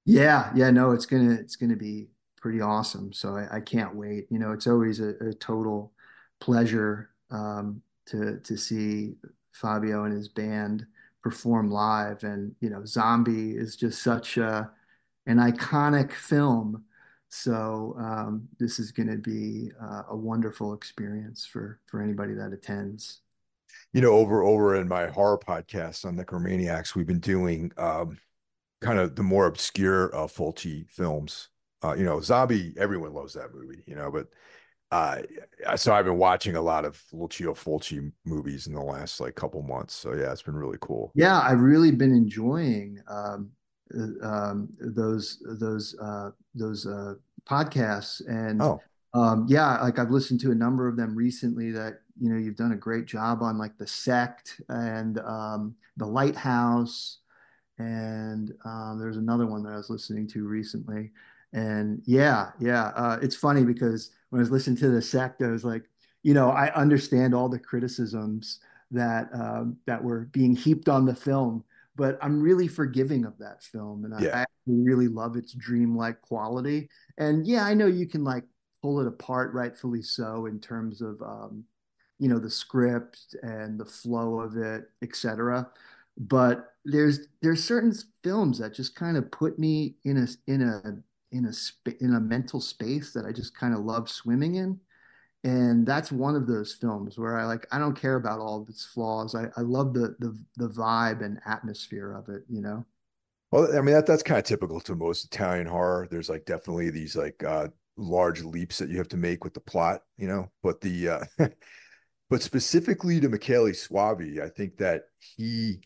Yeah, yeah, no, it's gonna be pretty awesome. So I can't wait. It's always a total pleasure to see Fabio and his band perform live. And Zombie is just such an iconic film. So this is going to be a wonderful experience for anybody that attends. Over in my horror podcast on Necromaniacs, we've been doing kind of the more obscure Fulci films. Zombie, everyone loves that movie, but uh, so I've been watching a lot of Lucio Fulci movies in the last like couple months. So yeah, it's been really cool. Yeah, I've really been enjoying those podcasts, and Oh, yeah, like I've listened to a number of them recently. That you've done a great job on, like the Sect and the Lighthouse, and there's another one that I was listening to recently. And yeah, yeah, it's funny because when I was listening to the Sect, I was like, I understand all the criticisms that were being heaped on the film, but I'm really forgiving of that film, and I yeah. actually really love its dreamlike quality. And yeah, I know you can like pull it apart, rightfully so, in terms of the script and the flow of it, etc. But there's certain films that just kind of put me in a mental space that I just kind of love swimming in. And that's one of those films where I don't care about all of its flaws. I love the vibe and atmosphere of it. Well, I mean that's kind of typical to most Italian horror. There's like definitely these like large leaps that you have to make with the plot, but the but specifically to Michele Soavi, I think that he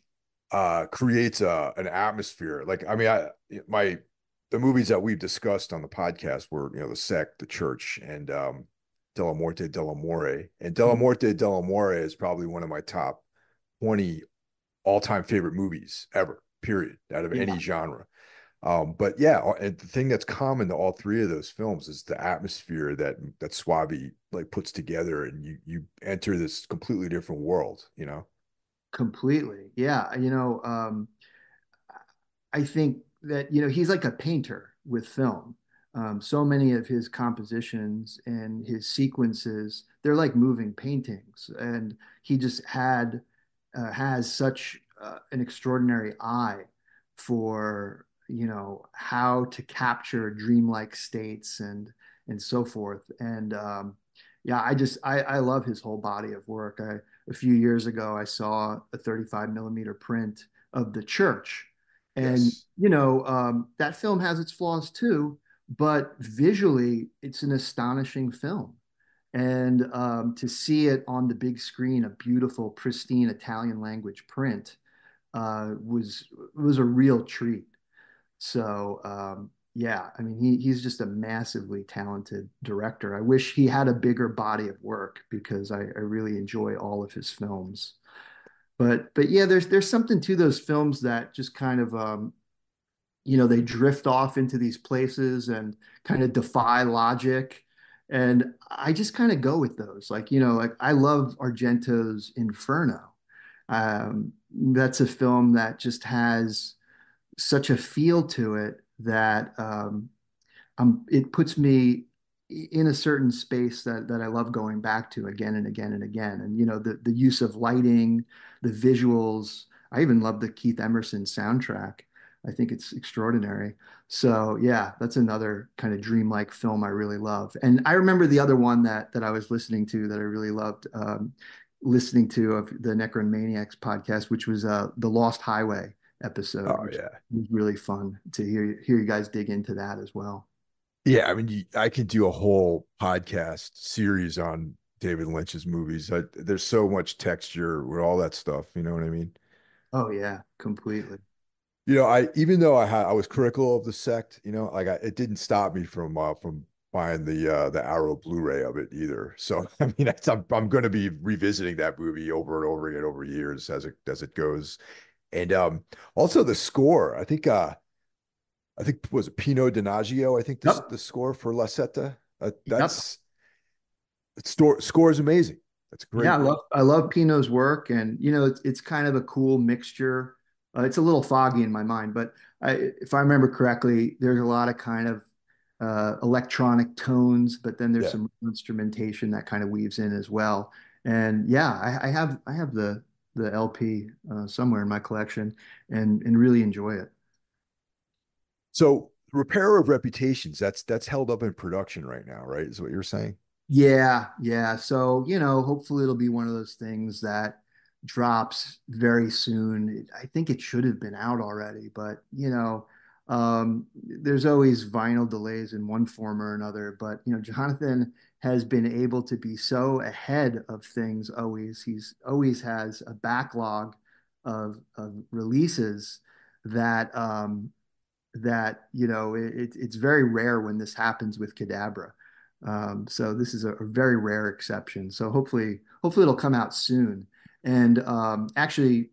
creates an atmosphere. Like, I mean, the movies that we've discussed on the podcast were, The Sect, The Church, and Della Morte Della More. And Della Morte Della More is probably one of my top 20 all-time favorite movies ever, period, out of Yeah, any genre. But yeah, and the thing that's common to all three of those films is the atmosphere that Swabi like puts together, and you enter this completely different world. completely. Yeah, I think that he's like a painter with film. So many of his compositions and his sequences, they're like moving paintings, and he just has such an extraordinary eye for how to capture dreamlike states and so forth. And yeah, I love his whole body of work. A few years ago, I saw a 35 millimeter print of The Church, and Yes. that film has its flaws too, but visually, it's an astonishing film. And to see it on the big screen, a beautiful, pristine Italian language print, was a real treat. So yeah, I mean, he's just a massively talented director. I wish he had a bigger body of work because I really enjoy all of his films. But yeah, there's something to those films that just kind of they drift off into these places and kind of defy logic. And I just kind of go with those. Like, like I love Argento's Inferno. That's a film that just has such a feel to it that it puts me in a certain space that I love going back to again and again and again. And the use of lighting, the visuals. I even love the Keith Emerson soundtrack. I think it's extraordinary. So yeah, that's another kind of dreamlike film I really love. And I remember the other one that I was listening to that I really loved, listening to of the Necromaniacs podcast, which was the Lost Highway episode, Oh which yeah. was really fun to hear you guys dig into that as well. Yeah, I mean, I could do a whole podcast series on David Lynch's movies. There's so much texture with all that stuff. You know what I mean? Oh yeah, completely. I even though I was critical of the sect, like it didn't stop me from buying the Arrow Blu-ray of it either. So I mean, I'm going to be revisiting that movie over and over again over years as it goes. And also the score. I think was it Pino Donaggio? I think this Yep. the score for La Setta. Yep. That's score is amazing. That's Yeah, great. I love Pino's work, and it's kind of a cool mixture. It's a little foggy in my mind, but if I remember correctly, there's a lot of kind of electronic tones, but then there's Yeah. some instrumentation that kind of weaves in as well. And yeah, I have the LP somewhere in my collection, and really enjoy it. So Repair of Reputations, that's held up in production right now, right? Is what you're saying? Yeah, yeah. So, hopefully it'll be one of those things that drops very soon. I think it should have been out already, but there's always vinyl delays in one form or another. But, Jonathan has been able to be so ahead of things always. He's always has a backlog of releases that it's very rare when this happens with Cadabra. So this is a very rare exception. So hopefully it'll come out soon. And actually,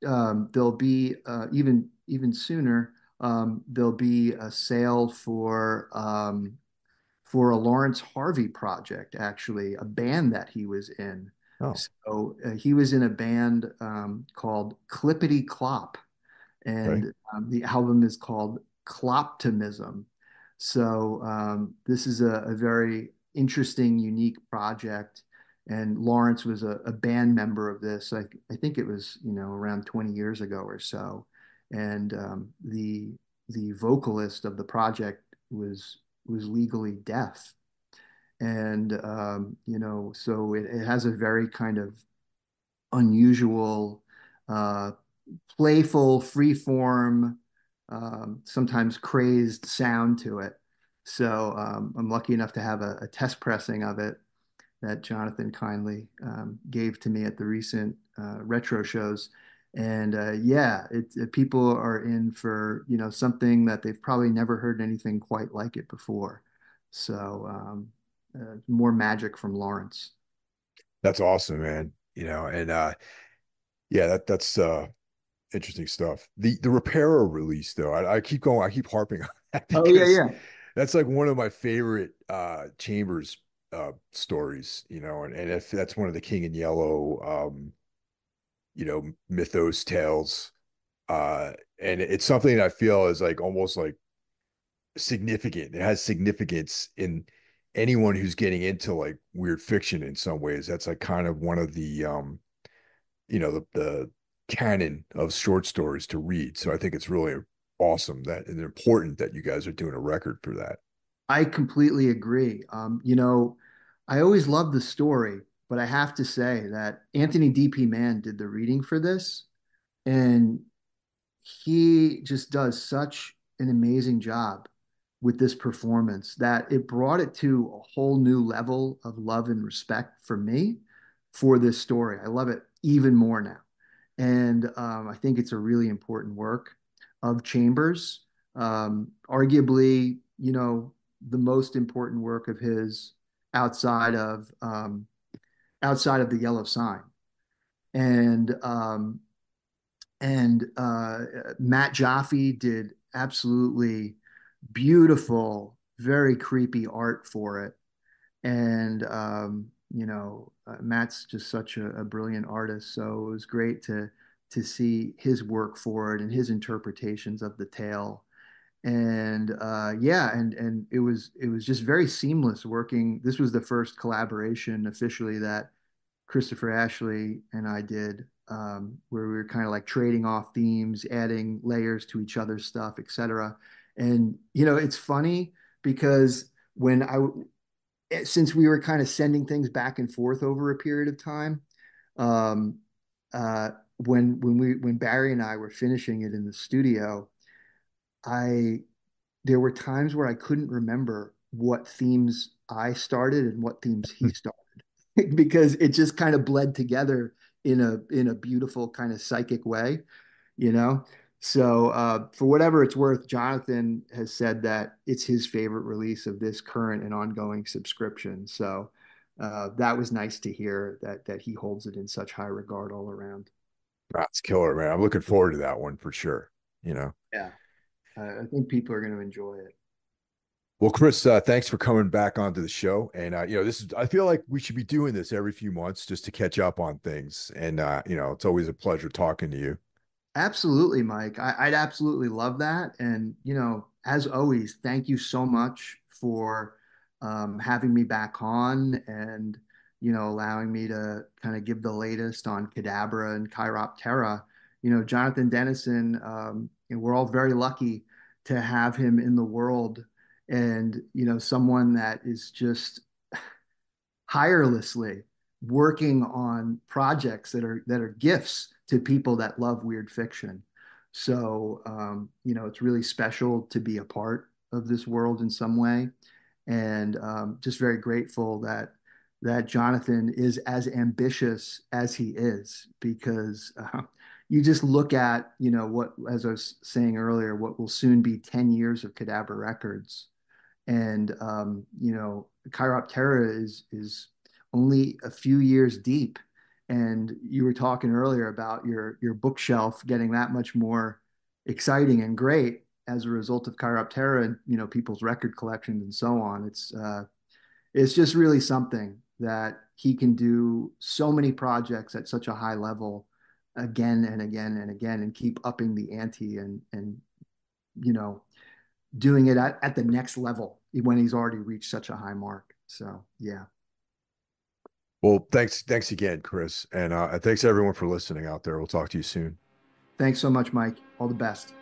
there'll be even sooner. There'll be a sale for a Lawrence Harvey project, actually, a band that he was in. Oh, So he was in a band called Clippity Clop, okay. and the album is called Cloptimism. So this is a very interesting, unique project. And Lawrence was a band member of this. I think it was around 20 years ago or so. And the vocalist of the project was legally deaf. And so it has a very kind of unusual uh, playful, freeform, sometimes crazed sound to it. So I'm lucky enough to have a test pressing of it that Jonathan kindly gave to me at the recent retro shows. And yeah, people are in for something that they've probably never heard anything quite like it before. So more magic from Lawrence. That's awesome, man. And yeah, that's interesting stuff. The Repairer release though, I keep harping on that Oh yeah, because yeah. that's like one of my favorite Chambers stories, and if that's one of the King in Yellow mythos tales. And it's something I feel is like almost like significant. It has significance in anyone who's getting into like weird fiction in some ways. That's like kind of one of the the canon of short stories to read. So I think it's really awesome that and important that you guys are doing a record for that. I completely agree. I always loved the story, but I have to say that Anthony D.P. Mann did the reading for this, and he just does such an amazing job with this performance that it brought it to a whole new level of love and respect for me for this story. I love it even more now. And I think it's a really important work of Chambers. Arguably, the most important work of his outside of outside of the Yellow Sign. And Matt Jaffe did absolutely beautiful, very creepy art for it. And Matt's just such a brilliant artist, so it was great to see his work for it and his interpretations of the tale. And yeah, and it was just very seamless working. This was the first collaboration officially that Christopher Ashley and I did, where we were kind of like trading off themes, adding layers to each other's stuff, etc. And it's funny because since we were kind of sending things back and forth over a period of time, um, uh, when Barry and I were finishing it in the studio, I there were times where I couldn't remember what themes I started and what themes he started because it just kind of bled together in a beautiful kind of psychic way, you know? So for whatever it's worth, Jonathan has said that it's his favorite release of this current and ongoing subscription. So that was nice to hear that he holds it in such high regard all around. That's killer, man. I'm looking forward to that one for sure. Yeah, I think people are going to enjoy it. Well, Chris, thanks for coming back onto the show. And this is I feel like we should be doing this every few months just to catch up on things. And it's always a pleasure talking to you. Absolutely, Mike. I'd absolutely love that. And, as always, thank you so much for having me back on and, allowing me to kind of give the latest on Cadabra and Chiroptera. Jonathan Dennison, we're all very lucky to have him in the world and, someone that is just tirelessly working on projects that are gifts to people that love weird fiction. So it's really special to be a part of this world in some way, and just very grateful that Jonathan is as ambitious as he is because you just look at what, as I was saying earlier, what will soon be 10 years of Cadabra Records, and Chiroptera is only a few years deep. And you were talking earlier about your bookshelf getting that much more exciting and great as a result of Chiroptera and people's record collections and so on. It's just really something that he can do so many projects at such a high level again and again and again and keep upping the ante and you know doing it at the next level when he's already reached such a high mark. So yeah. Well, thanks again, Chris, and thanks everyone for listening out there. We'll talk to you soon. Thanks so much, Mike. All the best.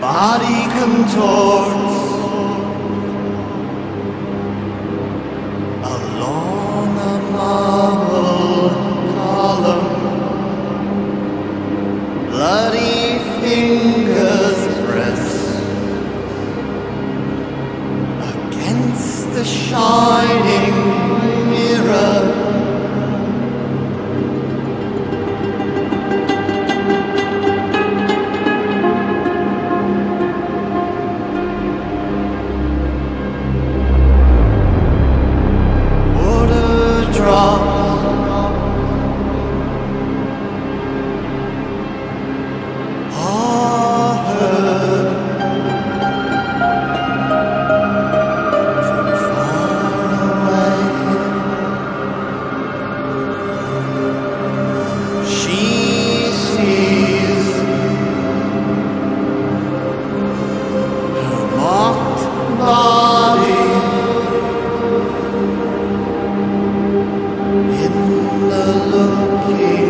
Body contorts along a marble column. Bloody fingers press against the shining mirror. shining